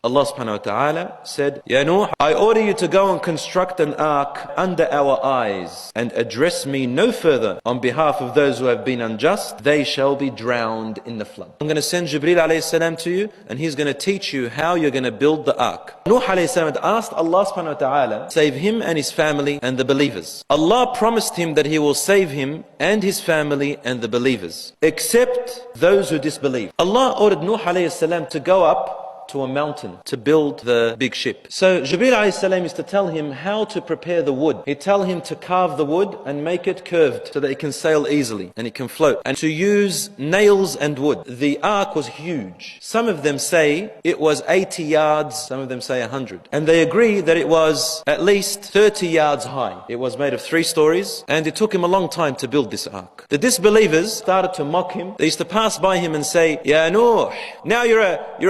Allah subhanahu wa ta'ala said, Ya Nuh, I order you to go and construct an ark under our eyes and address me no further on behalf of those who have been unjust. They shall be drowned in the flood. I'm going to send Jibreel alayhi salam to you, and he's going to teach you how you're going to build the ark. Nuh alayhi salam had asked Allah subhanahu wa ta'ala save him and his family and the believers. Allah promised him that he will save him and his family and the believers, except those who disbelieve. Allah ordered Nuh alayhi salam to go up to a mountain to build the big ship. So Jibreel alayhi salam used to tell him how to prepare the wood. He'd tell him to carve the wood and make it curved so that it can sail easily and it can float, and to use nails and wood. The ark was huge. Some of them say it was 80 yards, some of them say 100. And they agree that it was at least 30 yards high. It was made of 3 stories, and it took him a long time to build this ark. The disbelievers started to mock him. They used to pass by him and say, Ya Nuh, now you're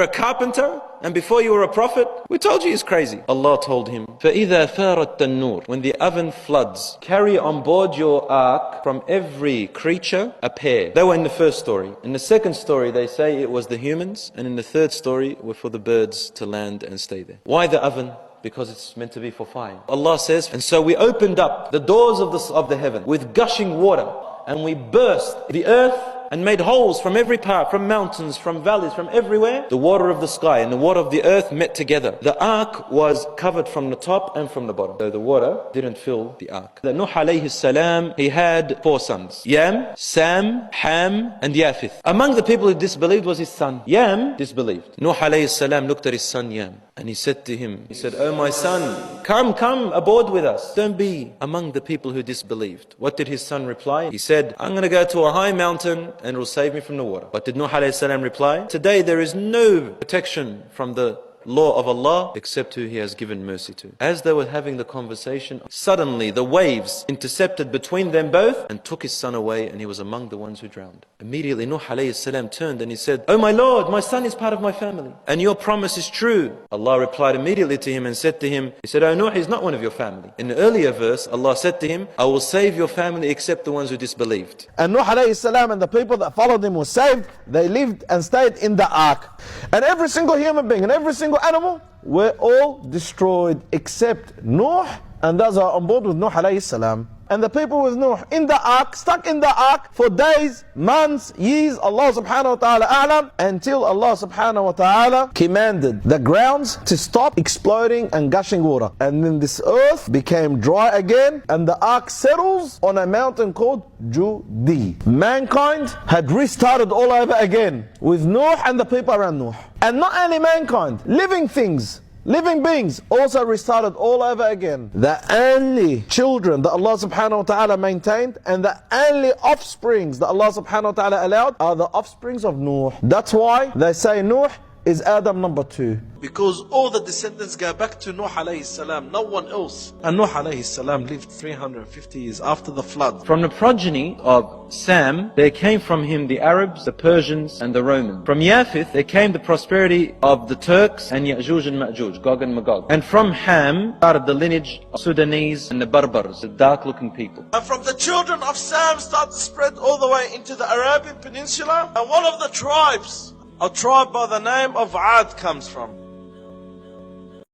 a carpenter? And before you were a prophet? We told you he's crazy. Allah told him, فَإِذَا فَارَتْ النُّورِ, when the oven floods, carry on board your ark from every creature a pair. They were in the first story. In the second story, they say it was the humans. And in the third story, were for the birds to land and stay there. Why the oven? Because it's meant to be for fire. Allah says, and so we opened up the doors of the heaven with gushing water, and we burst the earth and made holes from every part, from mountains, from valleys, from everywhere. The water of the sky and the water of the earth met together. The ark was covered from the top and from the bottom. So the water didn't fill the ark. Nuh alayhi salam, he had 4 sons. Yam, Sam, Ham, and Yafith. Among the people who disbelieved was his son. Yam disbelieved. Nuh alayhi salam looked at his son Yam, and he said to him, he said, Oh my son, come aboard with us. Don't be among the people who disbelieved. What did his son reply? He said, I'm going to go to a high mountain and it will save me from the water. What did Nuh alayhi salam reply? Today there is no protection from the law of Allah except who He has given mercy to. As they were having the conversation, suddenly the waves intercepted between them both and took his son away, and he was among the ones who drowned. Immediately Nuh alayhi salam turned and he said, Oh my Lord, my son is part of my family and your promise is true. Allah replied immediately to him and said to him, he said, Oh Nuh, he's not one of your family. In the earlier verse, Allah said to him, I will save your family except the ones who disbelieved. And Nuh alayhi salam and the people that followed him were saved. They lived and stayed in the ark. And every single human being and every single animal were all destroyed except Nuh and those are on board with Nuh alayhi salam. And the people with Nuh in the ark, stuck in the ark for days, months, years, Allah subhanahu wa ta'ala a'lam, until Allah subhanahu wa ta'ala commanded the grounds to stop exploding and gushing water. And then this earth became dry again, and the ark settles on a mountain called Judi. Mankind had restarted all over again with Nuh and the people around Nuh. And not only mankind, living things, living beings also restarted all over again. The only children that Allah subhanahu wa ta'ala maintained and the only offsprings that Allah subhanahu wa ta'ala allowed are the offsprings of Nuh. That's why they say Nuh is Adam number 2. Because all the descendants go back to Nuh alayhi salam, no one else. And Nuh alayhi salam lived 350 years after the flood. From the progeny of Sam, there came from him the Arabs, the Persians, and the Romans. From Yafith, there came the prosperity of the Turks and Ya'juj and Ma'juj, Gog and Magog. And from Ham started the lineage of Sudanese and the Berbers, the dark-looking people. And from the children of Sam started to spread all the way into the Arabian Peninsula. And one of the tribes, a tribe by the name of Ad, comes from.